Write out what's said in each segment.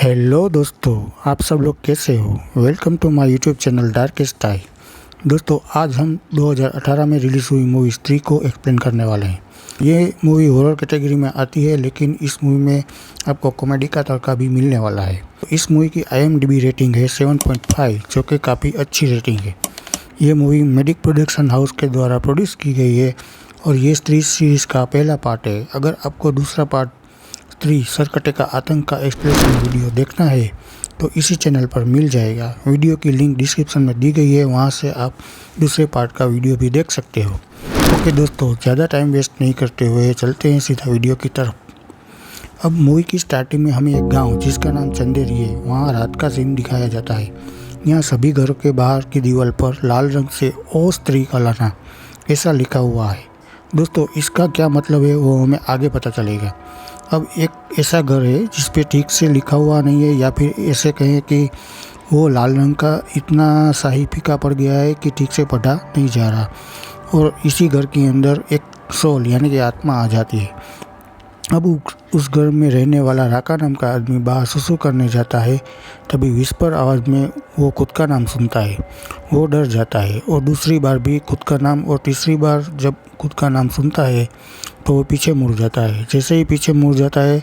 Hello दोस्तों, आप सब लोग कैसे हो। Welcome to my YouTube channel darkest eye. दोस्तों, आज हम 2018 में रिलीज़ हुई मूवी स्त्री को एक्सप्लेन करने वाले हैं। ये मूवी हॉरर कैटेगरी में आती है, लेकिन इस मूवी में आपको कॉमेडी का तड़का भी मिलने वाला है। इस मूवी की IMDb रेटिंग है 7.5, जो कि काफ़ी अच्छी रेटिंग है। ये मूवी मेडिक प्रोडक्शन हाउस के द्वारा प्रोड्यूस की गई है और ये स्त्री सीरीज़ का पहला पार्ट है। अगर आपको दूसरा पार्ट स्त्री सरकटे का आतंक का एक्सप्लेनेशन वीडियो देखना है तो इसी चैनल पर मिल जाएगा। वीडियो की लिंक डिस्क्रिप्शन में दी गई है, वहां से आप दूसरे पार्ट का वीडियो भी देख सकते हो। ओके दोस्तों, ज़्यादा टाइम वेस्ट नहीं करते हुए चलते हैं सीधा वीडियो की तरफ। अब मूवी की स्टार्टिंग में हमें एक गांव जिसका नाम चंदेरी है, वहाँ रात का सीन दिखाया जाता है। यहाँ सभी घरों के बाहर की दीवार पर लाल रंग से ओ स्त्री का लाना ऐसा लिखा हुआ है। दोस्तों, इसका क्या मतलब है वो हमें आगे पता चलेगा। अब एक ऐसा घर है जिस पे ठीक से लिखा हुआ नहीं है, या फिर ऐसे कहें कि वो लाल रंग का इतना शाही फीका पड़ गया है कि ठीक से पढ़ा नहीं जा रहा, और इसी घर के अंदर एक सोल यानी कि आत्मा आ जाती है। अब उस घर में रहने वाला राका नाम का आदमी बाहर सुसु करने जाता है, तभी विस्पर आवाज़ में वो खुद का नाम सुनता है। वो डर जाता है और दूसरी बार भी खुद का नाम, और तीसरी बार जब खुद का नाम सुनता है तो वो पीछे मुड़ जाता है। जैसे ही पीछे मुड़ जाता है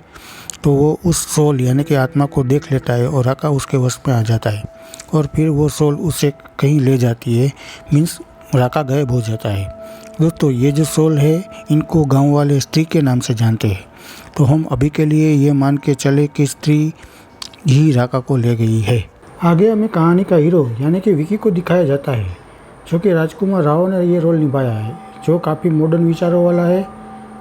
तो वो उस सोल यानी कि आत्मा को देख लेता है और राका उसके वश में आ जाता है, और फिर वो सोल उसे कहीं ले जाती है, मीन्स राका गायब हो जाता है। दोस्तों, ये जो सोल है इनको गांव वाले स्त्री के नाम से जानते हैं, तो हम अभी के लिए ये मान के चले कि स्त्री ही राका को ले गई है। आगे हमें कहानी का हीरो यानी कि विकी को दिखाया जाता है, जो कि राजकुमार राव ने ये रोल निभाया है, जो काफ़ी मॉडर्न विचारों वाला है।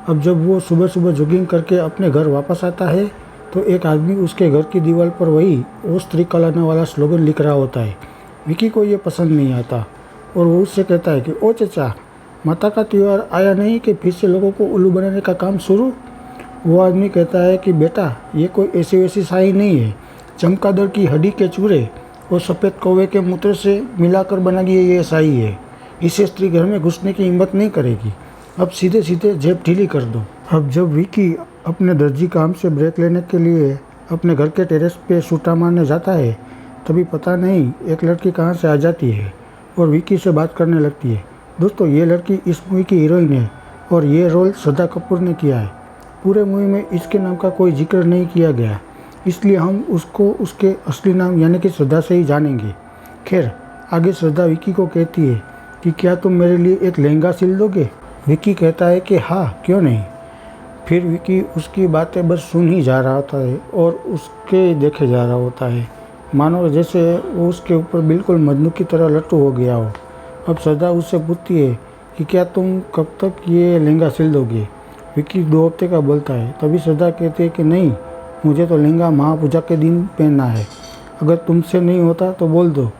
अब जब वो सुबह सुबह जॉगिंग करके अपने घर वापस आता है तो एक आदमी उसके घर की दीवार पर वही ओ स्त्री का लाना वाला स्लोगन लिख रहा होता है। विकी को ये पसंद नहीं आता और वो उससे कहता है कि ओ चचा, माता का त्यौहार आया नहीं कि फिर से लोगों को उल्लू बनाने का काम शुरू। वो आदमी कहता है कि बेटा, ये कोई ऐसी वैसी शाही नहीं है, चमगादड़ की हड्डी के चूरे और सफ़ेद कौवे के मूत्र से मिलाकर बना गई ये शाही है। इसे स्त्री घर में घुसने की हिम्मत नहीं करेगी। अब सीधे सीधे जेब ढीली कर दो। अब जब विकी अपने दर्जी काम से ब्रेक लेने के लिए अपने घर के टेरेस पे सूटा मारने जाता है, तभी पता नहीं एक लड़की कहाँ से आ जाती है और विकी से बात करने लगती है। दोस्तों, ये लड़की इस मूवी की हीरोइन है और ये रोल श्रद्धा कपूर ने किया है। पूरे मूवी में इसके नाम का कोई जिक्र नहीं किया गया, इसलिए हम उसको उसके असली नाम यानी कि श्रद्धा से ही जानेंगे। खैर, आगे श्रद्धा विकी को कहती है कि क्या तुम मेरे लिए एक लहंगा सिल दोगे। विकी कहता है कि हाँ, क्यों नहीं। फिर विकी उसकी बातें बस सुन ही जा रहा होता है और उसके देखे जा रहा होता है, मानो जैसे वो उसके ऊपर बिल्कुल मजनू की तरह लट्टू हो गया हो। अब श्रद्धा उससे पूछती है कि क्या तुम कब तक ये लहंगा सिल दोगे। विकी 2 हफ्ते का बोलता है। तभी श्रद्धा कहती है कि नहीं, मुझे तो लहंगा महापूजा के दिन पहनना है। अगर तुमसे नहीं होता तो बोल दो,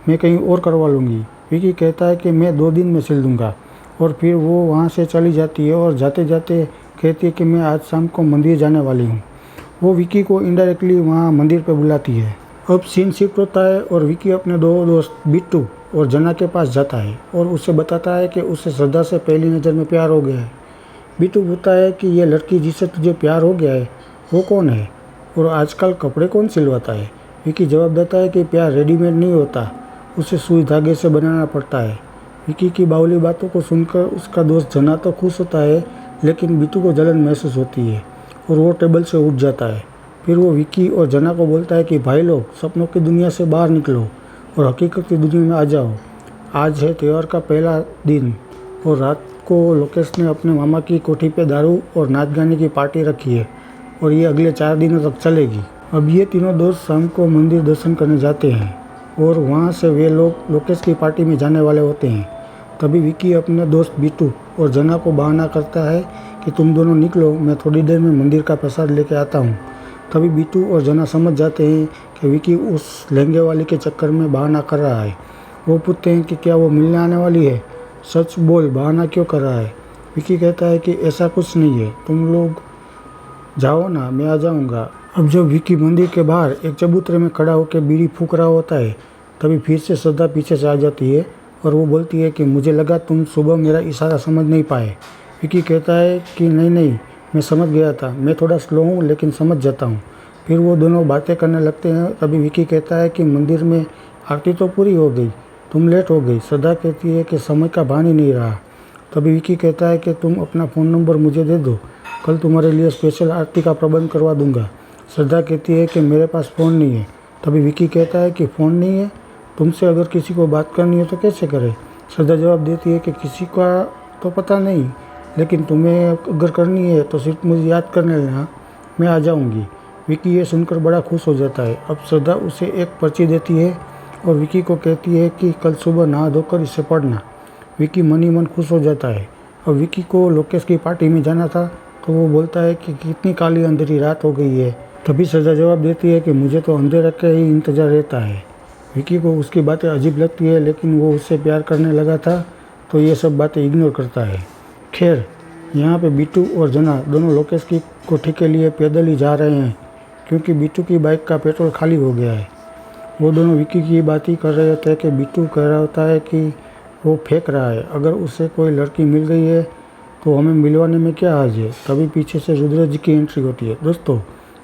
मैं कहीं और करवा लूँगी। विकी कहता है कि मैं 2 दिन में सिल दूँगा, और फिर वो वहाँ से चली जाती है और जाते जाते कहती है कि मैं आज शाम को मंदिर जाने वाली हूँ। वो विकी को इनडायरेक्टली वहाँ मंदिर पर बुलाती है। अब सीन शिफ्ट होता है और विकी अपने 2 दोस्त बिट्टू और जना के पास जाता है और उससे बताता है कि उसे श्रद्धा से पहली नज़र में प्यार हो गया है। बिट्टू पूछता है कि ये लड़की जिससे तुझे प्यार हो गया है वो कौन है और आजकल कपड़े कौन सिलवाता है। विकी जवाब देता है कि प्यार रेडीमेड नहीं होता, उसे सुई धागे से बनाना पड़ता है। विकी की बावली बातों को सुनकर उसका दोस्त जना तो खुश होता है, लेकिन बिट्टू को जलन महसूस होती है और वो टेबल से उठ जाता है। फिर वो विकी और जना को बोलता है कि भाई लोग, सपनों की दुनिया से बाहर निकलो और हकीकत की दुनिया में आ जाओ। आज है त्यौहार का पहला दिन और रात को लोकेश ने अपने मामा की कोठी पे दारू और नाच गाने की पार्टी रखी है और ये अगले 4 दिनों तक चलेगी। अब ये तीनों दोस्त शाम को मंदिर दर्शन करने जाते हैं और वहाँ से वे लोग लोकेश की पार्टी में जाने वाले होते हैं। तभी विकी अपने दोस्त बिट्टू और जना को बहाना करता है कि तुम दोनों निकलो, मैं थोड़ी देर में मंदिर का प्रसाद लेके आता हूँ। तभी बिट्टू और जना समझ जाते हैं कि विकी उस लहंगे वाली के चक्कर में बहाना कर रहा है। वो पूछते हैं कि क्या वो मिलने आने वाली है, सच बोल, बहाना क्यों कर रहा है। विकी कहता है कि ऐसा कुछ नहीं है, तुम लोग जाओ ना, मैं आ जाऊँगा। अब जब विकी मंदिर के बाहर एक चबूतरे में खड़ा होकर बीड़ी फूंक रहा होता है, तभी फिर से श्रद्धा पीछे से आ जाती है और वो बोलती है कि मुझे लगा तुम सुबह मेरा इशारा समझ नहीं पाए। विकी कहता है कि नहीं, मैं समझ गया था, मैं थोड़ा स्लो हूँ लेकिन समझ जाता हूँ। फिर वो दोनों बातें करने लगते हैं। तभी विकी कहता है कि मंदिर में आरती तो पूरी हो गई, तुम लेट हो गई। श्रद्धा कहती है कि समय का भान ही नहीं रहा। तभी विकी कहता है कि तुम अपना फ़ोन नंबर मुझे दे दो, कल तुम्हारे लिए स्पेशल आरती का प्रबंध करवा दूंगा। श्रद्धा कहती है कि मेरे पास फ़ोन नहीं है। तभी विकी कहता है कि फ़ोन नहीं है, तुमसे अगर किसी को बात करनी हो तो कैसे करे। श्रद्धा जवाब देती है कि किसी का तो पता नहीं, लेकिन तुम्हें अगर करनी है तो सिर्फ मुझे याद करने लेना, मैं आ जाऊंगी। विकी ये सुनकर बड़ा खुश हो जाता है। अब श्रद्धा उसे एक पर्ची देती है और विकी को कहती है कि कल सुबह नहा धोकर इसे पढ़ना। विकी मन ही मन खुश हो जाता है। अब विकी को लोकेश की पार्टी में जाना था, तो वो बोलता है कि कितनी काली अंधेरी रात हो गई है। तभी श्रद्धा जवाब देती है कि मुझे तो अंधेरे का ही इंतज़ार रहता है। विकी को उसकी बातें अजीब लगती है, लेकिन वो उससे प्यार करने लगा था तो ये सब बातें इग्नोर करता है। खैर, यहाँ पे बीटू और जना दोनों लोकेश की कोठी के लिए पैदल ही जा रहे हैं, क्योंकि बीटू की बाइक का पेट्रोल खाली हो गया है। वो दोनों विकी की बात ही कर रहे होते हैं कि बीटू कह रहा होता है कि वो फेंक रहा है, अगर उसे कोई लड़की मिल गई है तो हमें मिलवाने में क्या हर्ज है। तभी पीछे से रुद्र जी की एंट्री होती है। दोस्तों,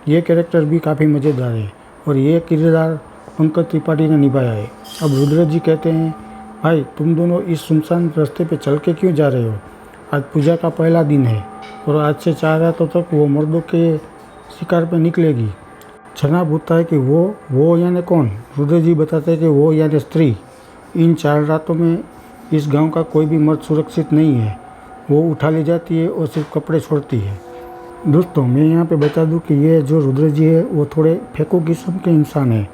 ये कैरेक्टर भी काफ़ी मज़ेदार है और ये किरदार पंकज त्रिपाठी ने निभाया है। अब रुद्र जी कहते हैं, भाई तुम दोनों इस सुनसान रास्ते पे चल के क्यों जा रहे हो? आज पूजा का पहला दिन है और आज से 4 रातों तक वो मर्दों के शिकार पे निकलेगी। जना पूछता है कि वो यानी कौन? रुद्र जी बताते हैं कि वो यानी स्त्री। इन 4 रातों में इस गांव का कोई भी मर्द सुरक्षित नहीं है। वो उठा ले जाती है और सिर्फ कपड़े छोड़ती है। दोस्तों, मैं यहाँ पे बता दूँ कि ये जो रुद्र जी है वो थोड़े फेंकू किस्म के इंसान है।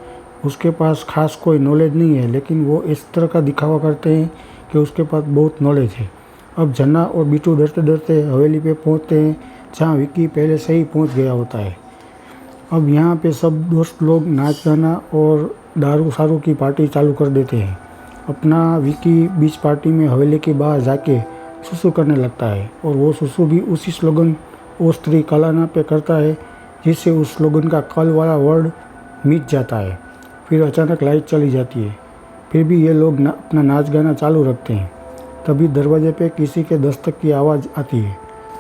उसके पास खास कोई नॉलेज नहीं है, लेकिन वो इस तरह का दिखावा करते हैं कि उसके पास बहुत नॉलेज है। अब जना और बीटू डरते डरते हवेली पे पहुँचते हैं, जहाँ विकी पहले से ही पहुँच गया होता है। अब यहाँ पे सब दोस्त लोग नाच गाना और दारू शारू की पार्टी चालू कर देते हैं। अपना विकी बीच पार्टी में हवेली के बाहर जाके सुसु करने लगता है और वो सुसु भी उसी स्लोगन ओ स्त्री कलाना पे करता है, जिससे उस स्लोगन का कल वाला वर्ड मिट जाता है। फिर अचानक लाइट चली जाती है। फिर भी ये लोग अपना नाच गाना चालू रखते हैं। तभी दरवाजे पे किसी के दस्तक की आवाज़ आती है।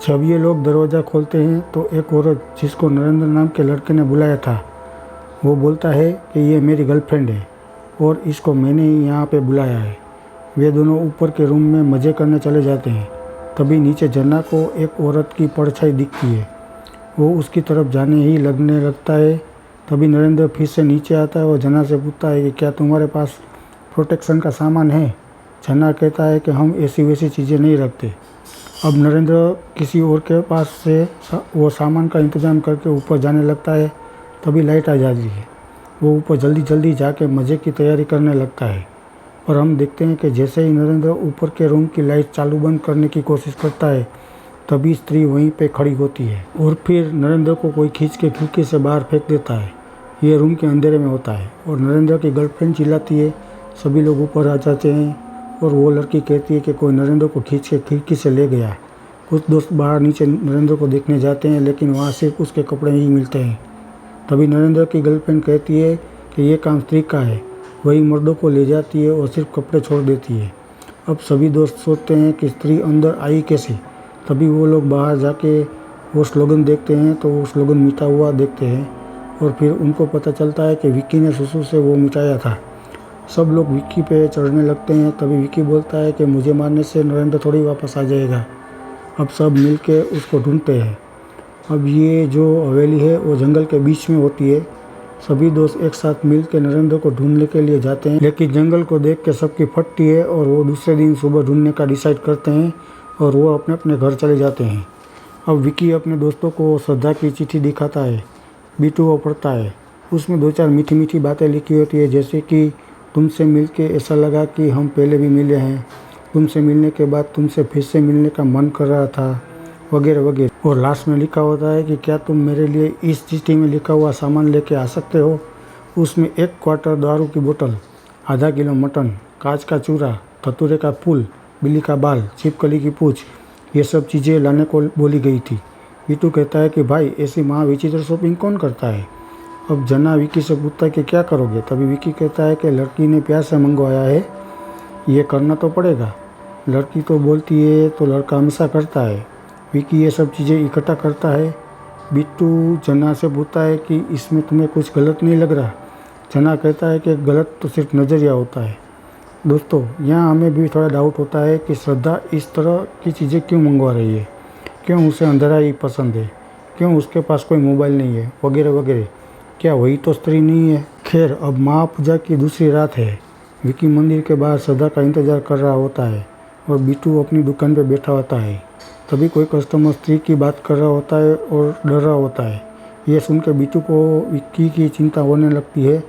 जब ये लोग दरवाज़ा खोलते हैं तो एक औरत, जिसको नरेंद्र नाम के लड़के ने बुलाया था, वो बोलता है कि ये मेरी गर्लफ्रेंड है और इसको मैंने ही यहाँ पे बुलाया है। वे दोनों ऊपर के रूम में मज़े करने चले जाते हैं। तभी नीचे जना को एक औरत की परछाई दिखती है। वो उसकी तरफ जाने ही लगने लगता है। तभी नरेंद्र फिर से नीचे आता है और जना से पूछता है कि क्या तुम्हारे पास प्रोटेक्शन का सामान है? जना कहता है कि हम ऐसी वैसी चीज़ें नहीं रखते। अब नरेंद्र किसी और के पास से वो सामान का इंतज़ाम करके ऊपर जाने लगता है। तभी लाइट आ जाती है। वो ऊपर जल्दी जल्दी जाके मज़े की तैयारी करने लगता है और हम देखते हैं कि जैसे ही नरेंद्र ऊपर के रूम की लाइट चालू बंद करने की कोशिश करता है, तभी स्त्री वहीं पे खड़ी होती है और फिर नरेंद्र को कोई खींच के खिड़की से बाहर फेंक देता है। ये रूम के अंधेरे में होता है और नरेंद्र की गर्लफ्रेंड चिल्लाती है। सभी लोग ऊपर आ जाते हैं और वो लड़की कहती है कि कोई नरेंद्र को खींच के खिड़की से ले गया। कुछ दोस्त बाहर नीचे नरेंद्र को देखने जाते हैं, लेकिन वहाँ सिर्फ उसके कपड़े ही मिलते हैं। तभी नरेंद्र की गर्लफ्रेंड कहती है कि ये काम स्त्री का है। वही मर्दों को ले जाती है और सिर्फ कपड़े छोड़ देती है। अब सभी दोस्त सोचते हैं कि स्त्री अंदर आई कैसे। तभी वो लोग बाहर जाके वो स्लोगन देखते हैं तो वो स्लोगन मिटा हुआ देखते हैं और फिर उनको पता चलता है कि विक्की ने सुसु से वो मिटाया था। सब लोग विक्की पे चढ़ने लगते हैं। तभी विक्की बोलता है कि मुझे मारने से नरेंद्र थोड़ी वापस आ जाएगा। अब सब मिल के उसको ढूंढते हैं। अब ये जो हवेली है वो जंगल के बीच में होती है। सभी दोस्त एक साथ मिल के नरेंद्र को ढूंढने के लिए जाते हैं, लेकिन जंगल को देख के सबकी फटती है और वो दूसरे दिन सुबह ढूंढने का डिसाइड करते हैं और वो अपने अपने घर चले जाते हैं। अब विक्की अपने दोस्तों को श्रद्धा की चिट्ठी दिखाता है। बीटू वो पढ़ता है। उसमें 2-4 मीठी मीठी बातें लिखी होती है, जैसे कि तुमसे मिल के ऐसा लगा कि हम पहले भी मिले हैं, तुमसे मिलने के बाद तुमसे फिर से मिलने का मन कर रहा था, वगैरह वगैरह। और लास्ट में लिखा होता है कि क्या तुम मेरे लिए इस चिट्ठी में लिखा हुआ सामान लेके आ सकते हो। उसमें 1 क्वार्टर दारू की बोतल, आधा किलो मटन, कांच का चूरा, धतूरे का फूल, बिल्ली का बाल, छिपकली की पूँछ, ये सब चीज़ें लाने को बोली गई थी। बीटू कहता है कि भाई ऐसी महा विचित्र शॉपिंग कौन करता है। अब जना विक्की से पूछता है कि क्या करोगे। तभी विक्की कहता है कि लड़की ने प्यार से मंगवाया है, ये करना तो पड़ेगा। लड़की तो बोलती है तो लड़का हमेशा करता है। विक्की ये सब चीज़ें इकट्ठा करता है। बिट्टू जना से पूछता है कि इसमें तुम्हें कुछ गलत नहीं लग रहा। जना कहता है कि गलत तो सिर्फ नज़रिया होता है। दोस्तों, यहाँ हमें भी थोड़ा डाउट होता है कि श्रद्धा इस तरह की चीज़ें क्यों मंगवा रही है, क्यों उसे अंधेरा ही पसंद है, क्यों उसके पास कोई मोबाइल नहीं है, वगैरह वगैरह। क्या वही तो स्त्री नहीं है? खैर, अब महापूजा की दूसरी रात है। विकी मंदिर के बाहर श्रद्धा का इंतज़ार कर रहा होता है और बिट्टू अपनी दुकान पर बैठा होता है। तभी कोई कस्टमर स्त्री की बात कर रहा होता है और डर रहा होता है। यह सुनकर बिट्टू को विक्की की चिंता होने लगती है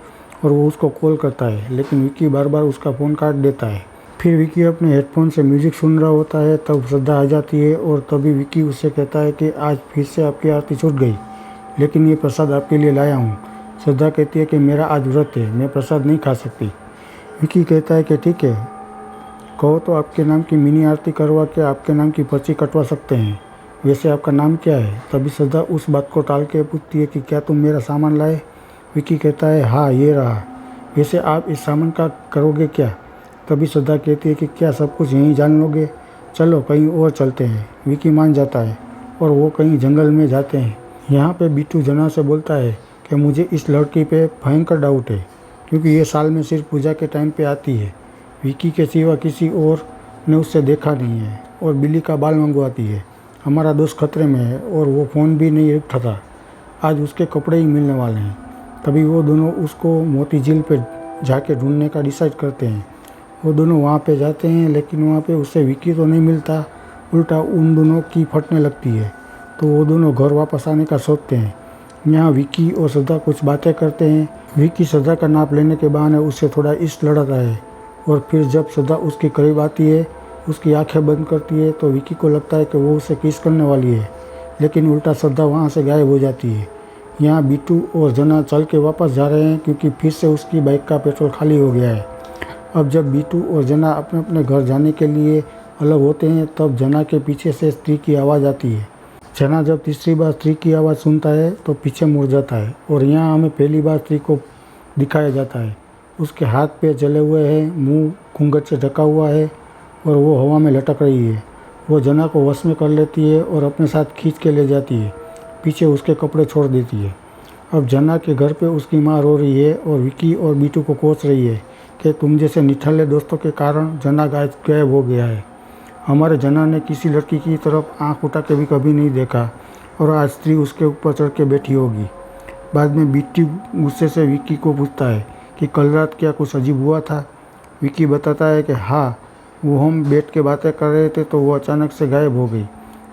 और वो उसको कॉल करता है, लेकिन विक्की बार बार उसका फ़ोन काट देता है। फिर विक्की अपने हेडफोन से म्यूज़िक सुन रहा होता है, तब श्रद्धा आ जाती है और तभी विक्की उससे कहता है कि आज फिर से आपकी आरती छूट गई, लेकिन ये प्रसाद आपके लिए लाया हूँ। श्रद्धा कहती है कि मेरा आज व्रत है, मैं प्रसाद नहीं खा सकती। विक्की कहता है कि ठीक है, कहो तो आपके नाम की मिनी आरती करवा के आपके नाम की पर्ची कटवा सकते हैं। वैसे आपका नाम क्या है? तभी श्रद्धा उस बात को टाल के पूछती है कि क्या तुम मेरा सामान लाए? विक्की कहता है हाँ, ये रहा। वैसे आप इस सामान का करोगे क्या? तभी श्रद्धा कहती है कि क्या सब कुछ यहीं जान लोगे? चलो कहीं और चलते हैं। विक्की मान जाता है और वो कहीं जंगल में जाते हैं। यहाँ पे बिट्टू जना से बोलता है कि मुझे इस लड़की पे भयंकर डाउट है, क्योंकि ये साल में सिर्फ पूजा के टाइम पे आती है। विक्की के सिवा किसी और ने उससे देखा नहीं है और बिल्ली का बाल मंगवाती है। हमारा दोस्त खतरे में है और वो फ़ोन भी नहीं उठाता। आज उसके कपड़े ही मिलने वाले हैं। तभी वो दोनों उसको मोती झील पे जाके ढूंढने का डिसाइड करते हैं। वो दोनों वहाँ पे जाते हैं, लेकिन वहाँ पे उससे विक्की तो नहीं मिलता, उल्टा उन दोनों की फटने लगती है। तो वो दोनों घर वापस आने का सोचते हैं। यहाँ विक्की और श्रद्धा कुछ बातें करते हैं। विक्की श्रद्धा का नाप लेने के बहाने उससे थोड़ा इश्क लड़ाता है और फिर जब श्रद्धा उसके करीब आती है, उसकी आंखें बंद करती है, तो विक्की को लगता है कि वो उसे किस करने वाली है, लेकिन उल्टा श्रद्धा वहाँ से गायब हो जाती है। यहाँ बिट्टू और जना चल के वापस जा रहे हैं, क्योंकि फिर से उसकी बाइक का पेट्रोल खाली हो गया है। अब जब बिट्टू और जना अपने अपने घर जाने के लिए अलग होते हैं, तब जना के पीछे से स्त्री की आवाज़ आती है। जना जब तीसरी बार स्त्री की आवाज़ सुनता है तो पीछे मुड़ जाता है और यहाँ हमें पहली बार स्त्री को दिखाया जाता है। उसके हाथ पैर जले हुए हैं, मुंह घूंघट से ढका हुआ है और वो हवा में लटक रही है। वो जना को वश में कर लेती है और अपने साथ खींच के ले जाती है, पीछे उसके कपड़े छोड़ देती है। अब जना के घर पे उसकी माँ रो रही है और विक्की और बिट्टू को कोस रही है कि तुम जैसे निठल्ले दोस्तों के कारण जना गायब हो गया है। हमारे जना ने किसी लड़की की तरफ आंख उठा के भी कभी नहीं देखा और आज स्त्री उसके ऊपर चढ़ के बैठी होगी। बाद में बिट्टू गुस्से से विक्की को पूछता है कि कल रात क्या कुछ अजीब हुआ था? विक्की बताता है कि हाँ, वो हम बैठ के बातें कर रहे थे तो वो अचानक से गायब हो गई।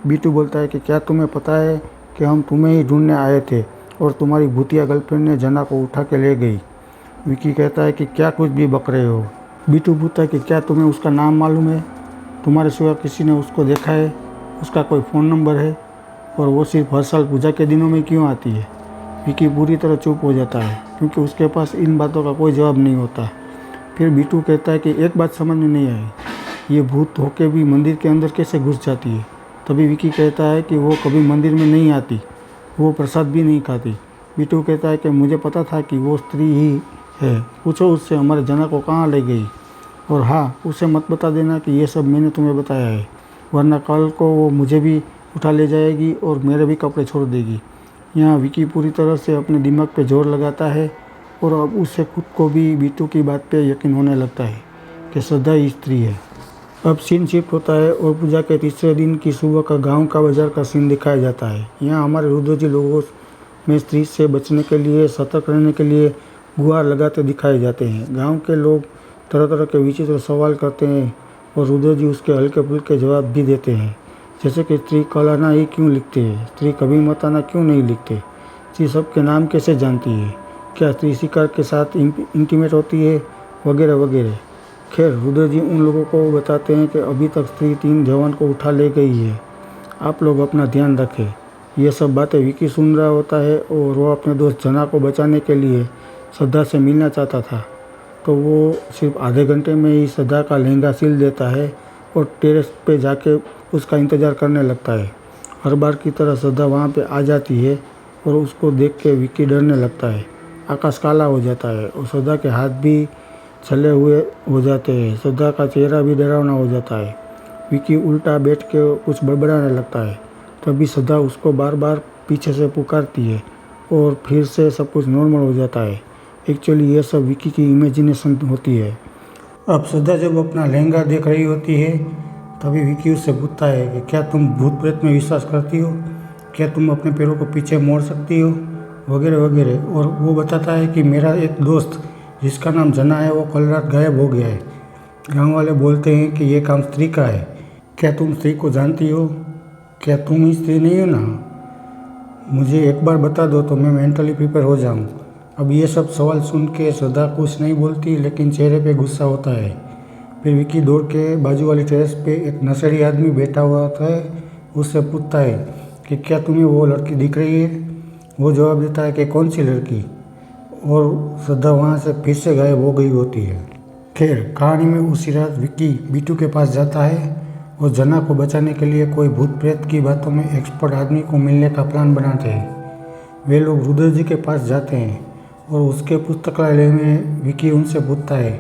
बिट्टू बोलता है कि क्या तुम्हें पता है कि हम तुम्हें ही ढूंढने आए थे और तुम्हारी भूतिया गर्लफ्रेंड ने जना को उठा के ले गई। विक्की कहता है कि क्या कुछ भी बक रहे हो। बिट्टू पूछता है कि क्या तुम्हें उसका नाम मालूम है? तुम्हारे सिवा किसी ने उसको देखा है? उसका कोई फ़ोन नंबर है? और वो सिर्फ हर साल पूजा के दिनों में क्यों आती है? विक्की पूरी तरह चुप हो जाता है, क्योंकि उसके पास इन बातों का कोई जवाब नहीं होता। फिर बिट्टू कहता है कि एक बात समझ में नहीं आई, ये भूत होके भी मंदिर के अंदर कैसे घुस जाती है? तभी विक्की कहता है कि वो कभी मंदिर में नहीं आती, वो प्रसाद भी नहीं खाती। बिट्टू कहता है कि मुझे पता था कि वो स्त्री ही है, पूछो उससे हमारे जना को कहाँ ले गई। और हाँ, उसे मत बता देना कि ये सब मैंने तुम्हें बताया है, वरना कल को वो मुझे भी उठा ले जाएगी और मेरे भी कपड़े छोड़ देगी। यहाँ विक्की पूरी तरह से अपने दिमाग पे जोर लगाता है और अब उससे खुद को भी बिट्टू की बात पे यकीन होने लगता है कि श्रद्धा ही स्त्री है। अब सीन शिफ्ट होता है और पूजा के तीसरे दिन की सुबह का गांव का बाजार का सीन दिखाया जाता है। यहाँ हमारे रुद्रजी लोगों में स्त्री से बचने के लिए, सतर्क रहने के लिए गुहार लगाते दिखाए जाते हैं। गांव के लोग तरह तरह के विचित्र सवाल करते हैं और रुद्रजी उसके हल्के फुल्के जवाब भी देते हैं, जैसे कि स्त्री कलाना ही क्यों लिखते हैं, स्त्री कभी मत आना क्यों नहीं लिखते, स्त्री सबके नाम कैसे जानती है, क्या स्त्री शिकार के साथ इंटीमेट होती है, वगैरह वगैरह। खैर, रुद्रजी उन लोगों को बताते हैं कि अभी तक स्त्री 3 जवान को उठा ले गई है, आप लोग अपना ध्यान रखें। ये सब बातें विक्की सुन रहा होता है और वो अपने दोस्त जना को बचाने के लिए श्रद्धा से मिलना चाहता था, तो वो सिर्फ आधे घंटे में ही श्रद्धा का लहंगा सिल देता है और टेरेस पे जाके उसका इंतज़ार करने लगता है। हर बार की तरह श्रद्धा वहाँ पे आ जाती है और उसको देख के विक्की डरने लगता है। आकाश काला हो जाता है और श्रद्धा के हाथ भी छले हुए हो जाते हैं। श्रद्धा का चेहरा भी डरावना हो जाता है। विक्की उल्टा बैठ के कुछ बड़बड़ाने लगता है। तभी श्रद्धा उसको बार बार पीछे से पुकारती है और फिर से सब कुछ नॉर्मल हो जाता है। एक्चुअली ये सब विकी की इमेजिनेशन होती है। अब श्रद्धा जब अपना लहंगा देख रही होती है तभी विकी उससे पूछता है कि क्या तुम भूत प्रेत में विश्वास करती हो, क्या तुम अपने पैरों को पीछे मोड़ सकती हो, वगैरह वगैरह। और वो बताता है कि मेरा एक दोस्त जिसका नाम जना है वो कल रात गायब हो गया है। गांव वाले बोलते हैं कि ये काम स्त्री का है। क्या तुम स्त्री को जानती हो? क्या तुम ही स्त्री नहीं हो ना? मुझे एक बार बता दो तो मैं मेंटली प्रिपेयर हो जाऊं। अब ये सब सवाल सुन के श्रद्धा कुछ नहीं बोलती, लेकिन चेहरे पे गुस्सा होता है। फिर विकी दौड़ के बाजू वाली टेरेस पे एक नशेड़ी आदमी बैठा हुआ होता है, उससे पूछता है कि क्या तुम्हें वो लड़की दिख रही है? वो जवाब देता है कि कौन सी लड़की? और श्रद्धा वहाँ से फिर से गायब हो गई होती है। खैर, कहानी में उसी रात विकी बीटू के पास जाता है और जना को बचाने के लिए कोई भूत प्रेत की बातों में एक्सपर्ट आदमी को मिलने का प्लान बनाते हैं। वे लोग रुद्र जी के पास जाते हैं और उसके पुस्तकालय में विकी उनसे पूछता है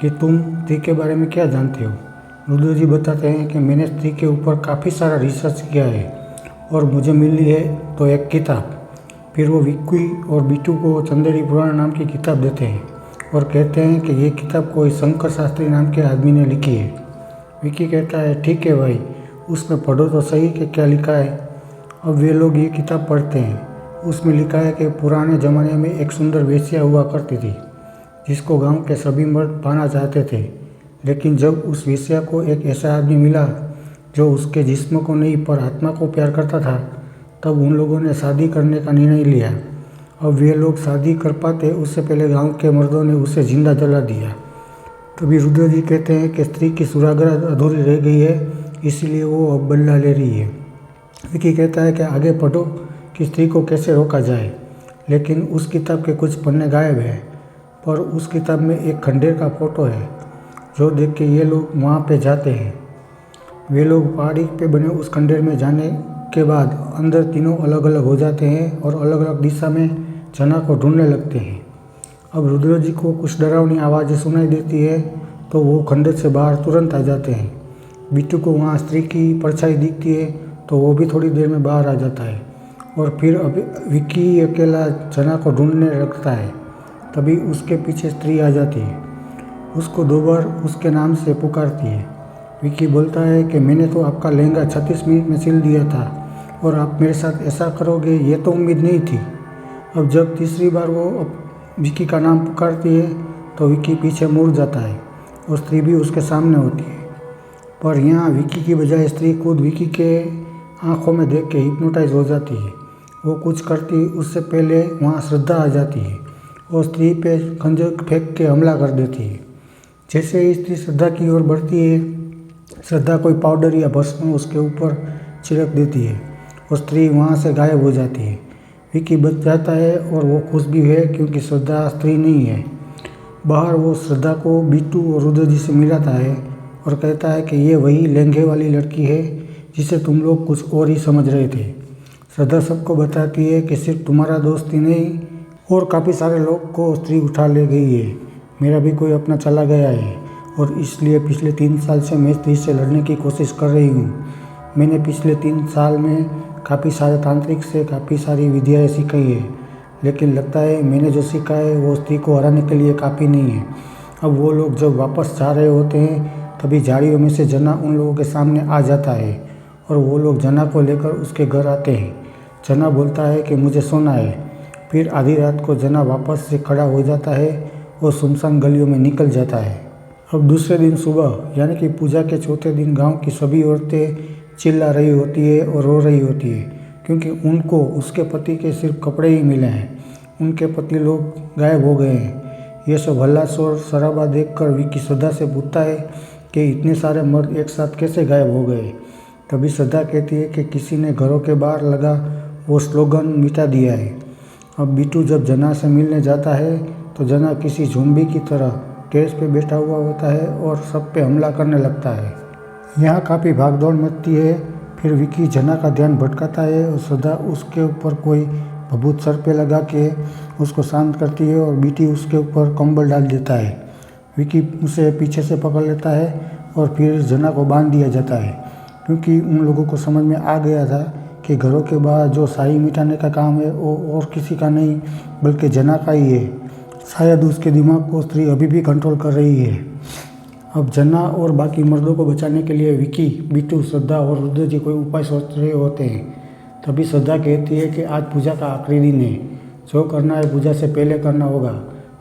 कि तुम स्त्री के बारे में क्या जानते हो। रुद्र जी बताते हैं कि मैंने स्त्री के ऊपर काफ़ी सारा रिसर्च किया है और मुझे मिली है तो एक किताब। फिर वो विक्की और बीटू को चंदेरी पुराण नाम की किताब देते हैं और कहते हैं कि ये किताब कोई शंकर शास्त्री नाम के आदमी ने लिखी है। विक्की कहता है ठीक है भाई, उसमें पढ़ो तो सही कि क्या लिखा है। अब वे लोग ये किताब पढ़ते हैं। उसमें लिखा है कि पुराने ज़माने में एक सुंदर वेश्या हुआ करती थी जिसको गांव के सभी मर्द पाना चाहते थे, लेकिन जब उस वेश्या को एक ऐसा आदमी मिला जो उसके जिस्म को नहीं पर आत्मा को प्यार करता था, तब उन लोगों ने शादी करने का निर्णय लिया। अब वे लोग शादी कर पाते उससे पहले गांव के मर्दों ने उसे जिंदा जला दिया। तभी रुद्र जी कहते हैं कि स्त्री की सुरागत अधूरी रह गई है, इसीलिए वो अब बदला ले रही है। विकी कहता है कि आगे पढ़ो कि स्त्री को कैसे रोका जाए, लेकिन उस किताब के कुछ पन्ने गायब हैं। पर उस किताब में एक खंडेर का फोटो है जो देख के ये लोग वहाँ पे जाते हैं। वे लोग पहाड़ी पे बने उस खंडेर में जाने के बाद अंदर तीनों अलग अलग हो जाते हैं और अलग अलग दिशा में जना को ढूंढने लगते हैं। अब रुद्र जी को कुछ डरावनी आवाज़ें सुनाई देती है तो वो खंडर से बाहर तुरंत आ जाते हैं। बिट्टू को वहाँ स्त्री की परछाई दिखती है तो वो भी थोड़ी देर में बाहर आ जाता है और फिर अब विक्की अकेला जना को ढूंढने लगता है। तभी उसके पीछे स्त्री आ जाती है, उसको 2 बार उसके नाम से पुकारती है। विक्की बोलता है कि मैंने तो आपका लहंगा 36 मिनट में सिल दिया था और आप मेरे साथ ऐसा करोगे ये तो उम्मीद नहीं थी। अब जब तीसरी बार वो विक्की का नाम पुकारती है तो विक्की पीछे मुड़ जाता है और स्त्री भी उसके सामने होती है। पर यहाँ विक्की की बजाय स्त्री खुद विक्की के आंखों में देख के हिप्नोटाइज हो जाती है। वो कुछ करती उससे पहले वहाँ श्रद्धा आ जाती है और स्त्री पे खंजर फेंक के हमला कर देती है। जैसे ही स्त्री श्रद्धा की ओर बढ़ती है, श्रद्धा कोई पाउडर या भस्म उसके ऊपर छिड़क देती है और स्त्री वहाँ से गायब हो जाती है। विक्की बच जाता है और वो खुश भी है क्योंकि श्रद्धा स्त्री नहीं है। बाहर वो श्रद्धा को बीटू और रुद्र जी से मिलाता है और कहता है कि ये वही लहंगे वाली लड़की है जिसे तुम लोग कुछ और ही समझ रहे थे। श्रद्धा सबको बताती है कि सिर्फ तुम्हारा दोस्त ही नहीं और काफ़ी सारे लोग को स्त्री उठा ले गई है। मेरा भी कोई अपना चला गया है और इसलिए पिछले 3 साल से मैं स्त्री से लड़ने की कोशिश कर रही हूँ। मैंने पिछले 3 साल में काफ़ी सारे तांत्रिक से काफ़ी सारी विद्याएँ सीखी है, लेकिन लगता है मैंने जो सीखा है वो स्त्री को हराने के लिए काफ़ी नहीं है। अब वो लोग जब वापस जा रहे होते हैं तभी झाड़ियों में से जना उन लोगों के सामने आ जाता है और वो लोग जना को लेकर उसके घर आते हैं। जना बोलता है कि मुझे सोना है। फिर आधी रात को जना वापस से खड़ा हो जाता है और सुनसान गलियों में निकल जाता है। अब दूसरे दिन सुबह यानी कि पूजा के चौथे दिन गांव की सभी औरतें चिल्ला रही होती है और रो रही होती है क्योंकि उनको उसके पति के सिर्फ कपड़े ही मिले हैं। उनके पति लोग गायब हो गए हैं। ये सब हल्ला शोर शराबा देखकर विक्की श्रद्धा से पूछता है कि इतने सारे मर्द एक साथ कैसे गायब हो गए। तभी श्रद्धा कहती है कि किसी ने घरों के बाहर लगा वो स्लोगन मिटा दिया है। अब बीटू जब जना से मिलने जाता है तो जना किसी ज़ॉम्बी की तरह टेरेस पे बैठा हुआ होता है और सब पे हमला करने लगता है। यहाँ काफ़ी भागदौड़ मचती है। फिर विक्की जना का ध्यान भटकाता है और श्रद्धा उसके ऊपर कोई भभूत सर पे लगा के उसको शांत करती है और बीटी उसके ऊपर कंबल डाल देता है। विक्की उसे पीछे से पकड़ लेता है और फिर जना को बांध दिया जाता है क्योंकि उन लोगों को समझ में आ गया था कि घरों के बाहर जो शाही मिटाने का काम है वो और किसी का नहीं बल्कि जना का ही है। शायद उसके दिमाग को स्त्री अभी भी कंट्रोल कर रही है। अब जना और बाकी मर्दों को बचाने के लिए विकी, बिट्टू, श्रद्धा और रुद्र जी कोई उपाय सोच रहे होते हैं। तभी श्रद्धा कहती है कि आज पूजा का आखिरी दिन है, जो करना है पूजा से पहले करना होगा।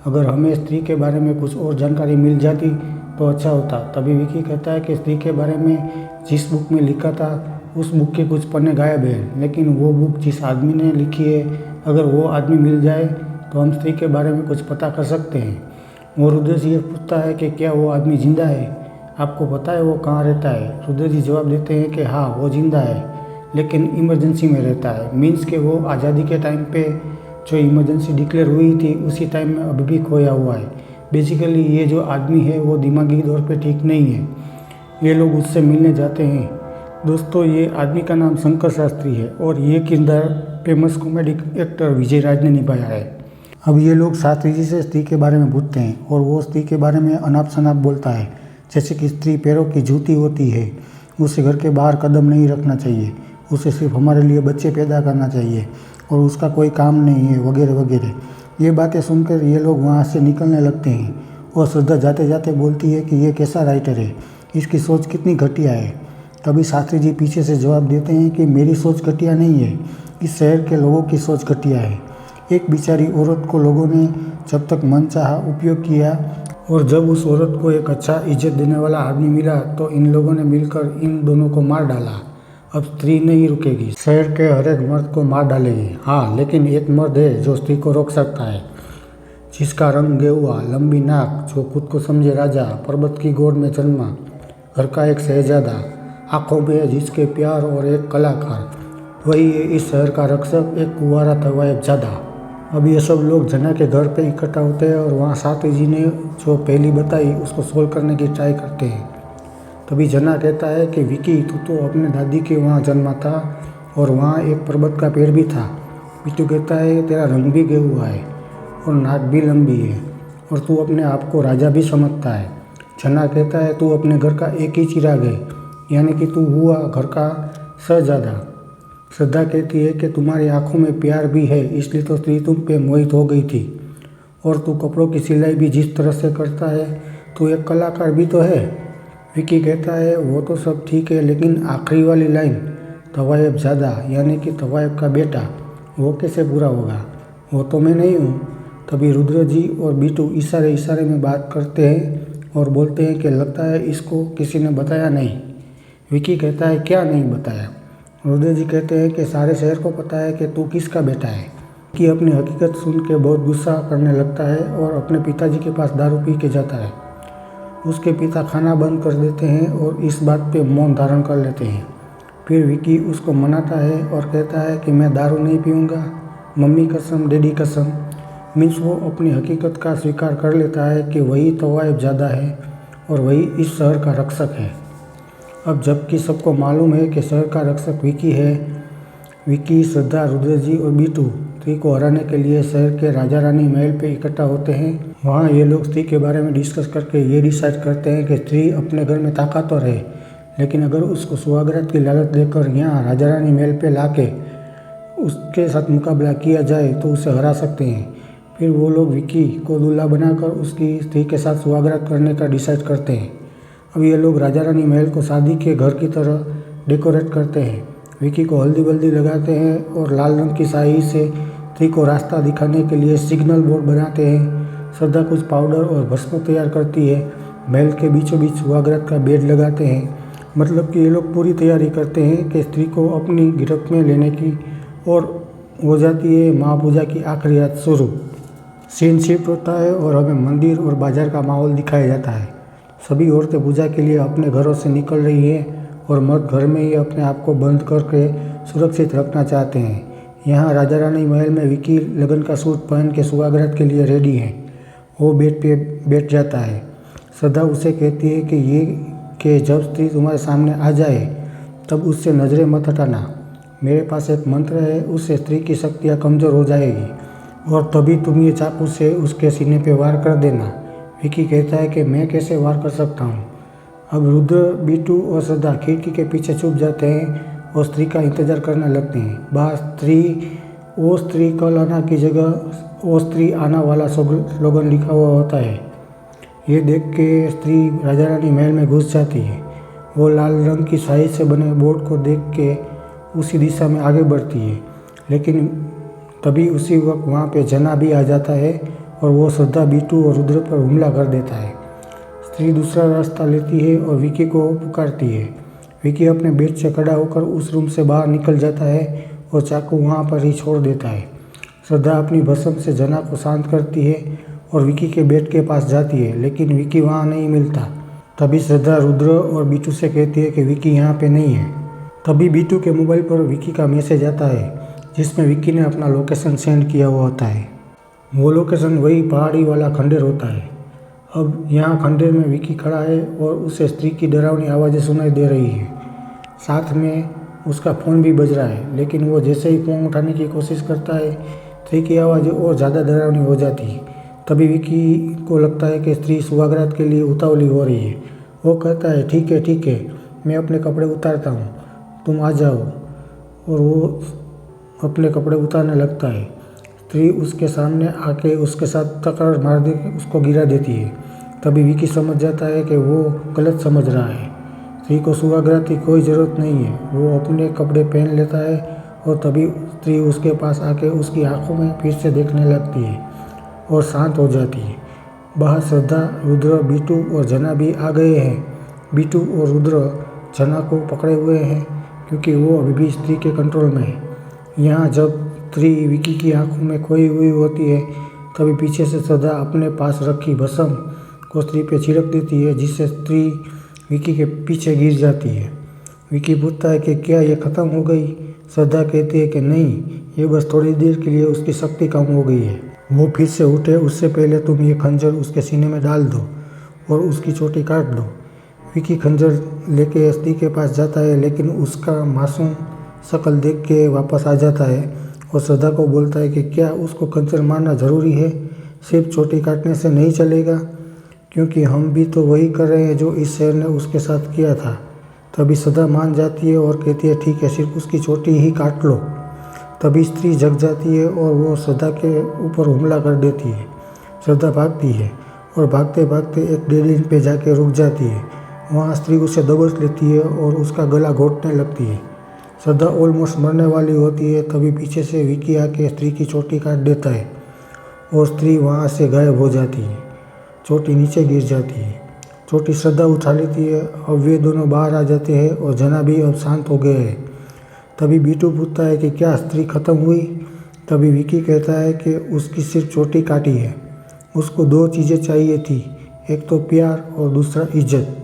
अगर हमें स्त्री के बारे में कुछ और जानकारी मिल जाती तो अच्छा होता। तभी विकी कहता है कि स्त्री के बारे में जिस बुक में लिखा था उस बुक के कुछ पन्ने गायब हैं, लेकिन वो बुक जिस आदमी ने लिखी है, अगर वो आदमी मिल जाए तो हम स्त्री के बारे में कुछ पता कर सकते हैं। वो रुद्र जी पूछता है कि क्या वो आदमी जिंदा है, आपको पता है वो कहाँ रहता है। रुद्र जी जवाब देते हैं कि हाँ वो जिंदा है, लेकिन इमरजेंसी में रहता है। मीन्स के वो आज़ादी के टाइम पे जो इमरजेंसी डिक्लेयर हुई थी उसी टाइम में अभी भी खोया हुआ है। बेसिकली ये जो आदमी है वो दिमागी तौर पे ठीक नहीं है। ये लोग उससे मिलने जाते हैं। दोस्तों, ये आदमी का नाम शंकर शास्त्री है और ये किरदार फेमस कॉमेडी एक्टर विजय राज ने निभाया है। अब ये लोग शास्त्री जी से स्त्री के बारे में पूछते हैं और वो स्त्री के बारे में अनाप शनाप बोलता है, जैसे कि स्त्री पैरों की जूती होती है, उसे घर के बाहर कदम नहीं रखना चाहिए, उसे सिर्फ हमारे लिए बच्चे पैदा करना चाहिए और उसका कोई काम नहीं है, वगैरह वगैरह। ये बातें सुनकर ये लोग वहाँ से निकलने लगते हैं और श्रद्धा जाते जाते बोलती है कि ये कैसा राइटर है, इसकी सोच कितनी घटिया है। तभी शास्त्री जी पीछे से जवाब देते हैं कि मेरी सोच घटिया नहीं है, इस शहर के लोगों की सोच घटिया है। एक बेचारी औरत को लोगों ने जब तक मनचाहा उपयोग किया और जब उस औरत को एक अच्छा इज्जत देने वाला आदमी मिला तो इन लोगों ने मिलकर इन दोनों को मार डाला। अब स्त्री नहीं रुकेगी, शहर के हर एक मर्द को मार डालेगी। हाँ, लेकिन एक मर्द है जो स्त्री को रोक सकता है, जिसका रंग गेहुआ, लंबी नाक, जो खुद को समझे राजा, पर्वत की गोद में जन्मा, घर का एक शहजादा, आंखों में जिसके प्यार और एक कलाकार, वही है इस शहर का रक्षक, एक कुंवारा तवायबजादा। अब ये सब लोग जना के घर पे इकट्ठा होते हैं और वहाँ शास्त्री जी ने जो पहली बताई उसको सोल्व करने की ट्राई करते हैं। तभी जना कहता है कि विकी, तू तो अपने दादी के वहाँ जन्मा था और वहाँ एक पर्वत का पेड़ भी था। बिट्टू कहता है तेरा रंग भी गेहुआ है और नाक भी लंबी है और तू अपने आप को राजा भी समझता है। जना कहता है तू अपने घर का एक ही चिराग है, यानी कि तू हुआ घर का शहजादा। श्रद्धा कहती है कि तुम्हारी आंखों में प्यार भी है, इसलिए तो स्त्री तुम पे मोहित हो गई थी, और तू कपड़ों की सिलाई भी जिस तरह से करता है तो एक कलाकार भी तो है। विकी कहता है वो तो सब ठीक है, लेकिन आखिरी वाली लाइन तवायबजादा यानी कि तवायब का बेटा, वो कैसे पूरा होगा, वो तो मैं नहीं हूँ। तभी रुद्र जी और बिट्टू इशारे इशारे में बात करते हैं और बोलते हैं कि लगता है इसको किसी ने बताया नहीं। विकी कहता है क्या नहीं बताया। रुद्र जी कहते हैं कि सारे शहर को पता है कि तू किसका बेटा है। कि अपनी हकीकत सुन के बहुत गुस्सा करने लगता है और अपने पिताजी के पास दारू पी के जाता है। उसके पिता खाना बंद कर देते हैं और इस बात पे मौन धारण कर लेते हैं। फिर विकी उसको मनाता है और कहता है कि मैं दारू नहीं पीऊँगा, मम्मी कसम, डैडी कसम। मीन्स वो अपनी हकीकत का स्वीकार कर लेता है कि वही तवायबजादा है और वही इस शहर का रक्षक है। अब जबकि सबको मालूम है कि शहर का रक्षक विकी है, विकी, श्रद्धा, रुद्र जी और बिट्टू स्त्री को हराने के लिए शहर के राजा रानी महल पे इकट्ठा होते हैं। वहाँ ये लोग स्त्री के बारे में डिस्कस करके ये डिसाइड करते हैं कि स्त्री अपने घर में ताकतवर है, लेकिन अगर उसको सुहागरात की लालच देकर यहाँ राजा रानी महल पे लाके उसके साथ मुकाबला किया जाए तो उसे हरा सकते हैं। फिर वो लोग विकी को दूल्हा बनाकर उसकी स्त्री के साथ सुहागरात करने का डिसाइड करते हैं। अब ये लोग राजा रानी महल को शादी के घर की तरह डेकोरेट करते हैं। विकी को हल्दी बल्दी लगाते हैं और लाल रंग की स्याही से स्त्री को रास्ता दिखाने के लिए सिग्नल बोर्ड बनाते हैं। श्रद्धा कुछ पाउडर और भस्म तैयार करती है। महल के बीचों बीच सुहागरात का बेड लगाते हैं। मतलब कि ये लोग पूरी तैयारी करते हैं कि स्त्री को अपनी गिरफ्त में लेने की, और हो जाती है महापूजा की आखिरी रात शुरू। सीन शिफ्ट होता है और हमें मंदिर और बाजार का माहौल दिखाया जाता है। सभी औरतें पूजा के लिए अपने घरों से निकल रही हैं और मर्द घर में ही अपने आप को बंद करके सुरक्षित रखना चाहते हैं। यहाँ राजा रानी महल में विकी लगन का सूट पहन के सुहागरात के लिए रेडी है। वो बेड पे बैठ जाता है। श्रद्धा उसे कहती है कि जब स्त्री तुम्हारे सामने आ जाए तब उससे नज़रें मत हटाना। मेरे पास एक मंत्र है, उससे स्त्री की शक्तियाँ कमज़ोर हो जाएगी और तभी तुम ये चाकू से उसके सीने पे वार कर देना। विकी कहता है कि मैं कैसे वार कर सकता हूँ। अब रुद्र, बिट्टू और श्रद्धा खिड़की के पीछे छुप जाते हैं और स्त्री का इंतज़ार करने लगते हैं। बाहर ओ स्त्री कल आना की जगह ओ स्त्री आना वाला स्लोगन लिखा हुआ होता है। ये देख के स्त्री राजा रानी महल में घुस जाती है। वो लाल रंग की स्याही से बने बोर्ड को देख के उसी दिशा में आगे बढ़ती है, लेकिन तभी उसी वक्त वहाँ पे जना भी आ जाता है और वो श्रद्धा, बीटू और रुद्र पर हमला कर देता है। स्त्री दूसरा रास्ता लेती है और विकी को पुकारती है। विकी अपने बेड से खड़ा होकर उस रूम से बाहर निकल जाता है और चाकू वहाँ पर ही छोड़ देता है। श्रद्धा अपनी भस्म से जना को शांत करती है और विकी के बेड के पास जाती है, लेकिन विकी वहाँ नहीं मिलता। तभी श्रद्धा रुद्र और बीटू से कहती है कि विकी यहाँ पे नहीं है। तभी बीटू के मोबाइल पर विकी का मैसेज आता है, जिसमें विकी ने अपना लोकेशन सेंड किया हुआ होता है। वो लोकेशन वही पहाड़ी वाला खंडेर होता है। अब यहाँ खंडेर में विकी खड़ा है और उसे स्त्री की डरावनी आवाज़ें सुनाई दे रही है। साथ में उसका फ़ोन भी बज रहा है, लेकिन वो जैसे ही फ़ोन उठाने की कोशिश करता है, स्त्री की आवाज़ें और ज़्यादा डरावनी हो जाती है। तभी विकी को लगता है कि स्त्री सुहागरात के लिए उतावली हो रही है। वो कहता है, ठीक है, मैं अपने कपड़े उतारता हूँ, तुम आ जाओ। और वो अपने कपड़े उतारने लगता है। स्त्री उसके सामने आके उसके साथ टक्कर मार दे उसको गिरा देती है। तभी विकी समझ जाता है कि वो गलत समझ रहा है। स्त्री को सुहागरात की कोई ज़रूरत नहीं है। वो अपने कपड़े पहन लेता है और तभी स्त्री उसके पास आके उसकी आंखों में फिर से देखने लगती है और शांत हो जाती है। बाहर श्रद्धा, रुद्र, बीटू और जना भी आ गए हैं। बीटू और रुद्र जना को पकड़े हुए हैं क्योंकि वो अभी भी स्त्री के कंट्रोल में है। यहाँ जब स्त्री विकी की आंखों में खोई हुई होती है, तभी पीछे से श्रद्धा अपने पास रखी भस्म को स्त्री पे छिड़क देती है, जिससे स्त्री विकी के पीछे गिर जाती है। विकी पूछता है कि क्या ये ख़त्म हो गई? श्रद्धा कहती है कि नहीं, ये बस थोड़ी देर के लिए उसकी शक्ति कम हो गई है। वो फिर से उठे उससे पहले तुम ये खंजर उसके सीने में डाल दो और उसकी चोटी काट दो। विकी खंजर लेके स्त्री के पास जाता है, लेकिन उसका मासूम शक्ल देख के वापस आ जाता है और श्रद्धा को बोलता है कि क्या उसको खंजर मारना ज़रूरी है? सिर्फ चोटी काटने से नहीं चलेगा, क्योंकि हम भी तो वही कर रहे हैं जो इस शेर ने उसके साथ किया था। तभी श्रद्धा मान जाती है और कहती है ठीक है, सिर्फ उसकी चोटी ही काट लो। तभी स्त्री जग जाती है और वो श्रद्धा के ऊपर हमला कर देती है। श्रद्धा भागती है और भागते भागते एक डेड एंड पे जाके रुक जाती है। वहाँ स्त्री उसे दबोच लेती है और उसका गला घोंटने लगती है। श्रद्धा ऑलमोस्ट मरने वाली होती है। तभी पीछे से विकी आके स्त्री की चोटी काट देता है और स्त्री वहाँ से गायब हो जाती है। चोटी नीचे गिर जाती है। चोटी श्रद्धा उठा लेती है। अब वे दोनों बाहर आ जाते हैं और जना भी अब शांत हो गए हैं। तभी बीटू पूछता है कि क्या स्त्री खत्म हुई? तभी विकी कहता है कि उसकी सिर्फ चोटी काटी है। उसको दो चीज़ें चाहिए थी, एक तो प्यार और दूसरा इज्जत।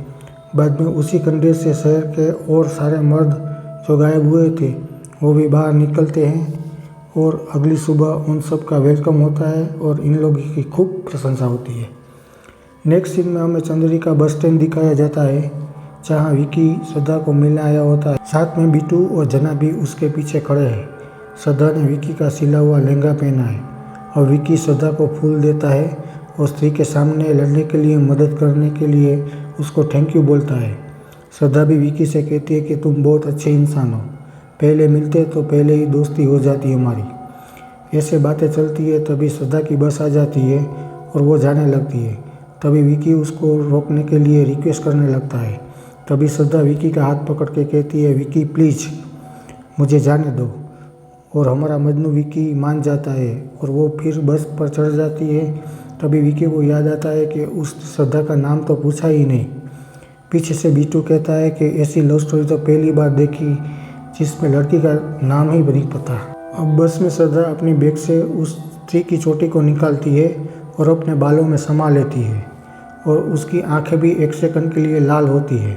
बाद में उसी खंडेर से शहर के और सारे मर्द जो गायब हुए थे वो भी बाहर निकलते हैं और अगली सुबह उन सब का वेलकम होता है और इन लोगों की खूब प्रशंसा होती है। नेक्स्ट सीन में हमें चंद्रिका बस स्टैंड दिखाया जाता है, जहाँ विकी श्रद्धा को मिलने आया होता है। साथ में बीटू और जना भी उसके पीछे खड़े हैं। श्रद्धा ने विकी का सिला हुआ लहंगा पहना है और विकी श्रद्धा को फूल देता है और स्त्री के सामने लड़ने के लिए मदद करने के लिए उसको थैंक यू बोलता है। श्रद्धा भी विकी से कहती है कि तुम बहुत अच्छे इंसान हो, पहले मिलते तो पहले ही दोस्ती हो जाती हमारी। ऐसे बातें चलती है। तभी श्रद्धा की बस आ जाती है और वो जाने लगती है। तभी विकी उसको रोकने के लिए रिक्वेस्ट करने लगता है। तभी श्रद्धा विकी का हाथ पकड़ के कहती है, विकी प्लीज़ मुझे जाने दो। और हमारा मजनू विकी मान जाता है और वो फिर बस पर चढ़ जाती है। तभी विकी को याद आता है कि उस श्रद्धा का नाम तो पूछा ही नहीं। पीछे से बीटू कहता है कि ऐसी लव स्टोरी तो पहली बार देखी जिसमें लड़की का नाम ही नहीं पता। अब बस में श्रद्धा अपनी बैग से उस स्त्री की चोटी को निकालती है और अपने बालों में समा लेती है और उसकी आंखें भी एक सेकंड के लिए लाल होती है।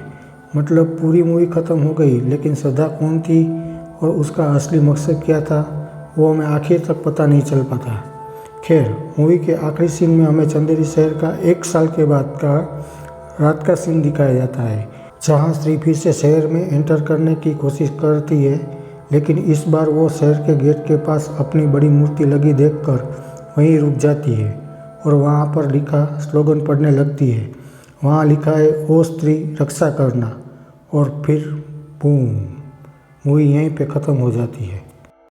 मतलब पूरी मूवी ख़त्म हो गई, लेकिन श्रद्धा कौन थी और उसका असली मकसद क्या था वो हमें आखिर तक पता नहीं चल पाता। खैर, मूवी के आखिरी सीन में हमें चंदेरी शहर का 1 साल के बाद का रात का सीन दिखाया जाता है, जहां स्त्री फिर से शहर में एंटर करने की कोशिश करती है, लेकिन इस बार वो शहर के गेट के पास अपनी बड़ी मूर्ति लगी देखकर वहीं रुक जाती है और वहां पर लिखा स्लोगन पढ़ने लगती है। वहां लिखा है, ओ स्त्री रक्षा करना, और फिर बूम, मूवी यहीं पे ख़त्म हो जाती है।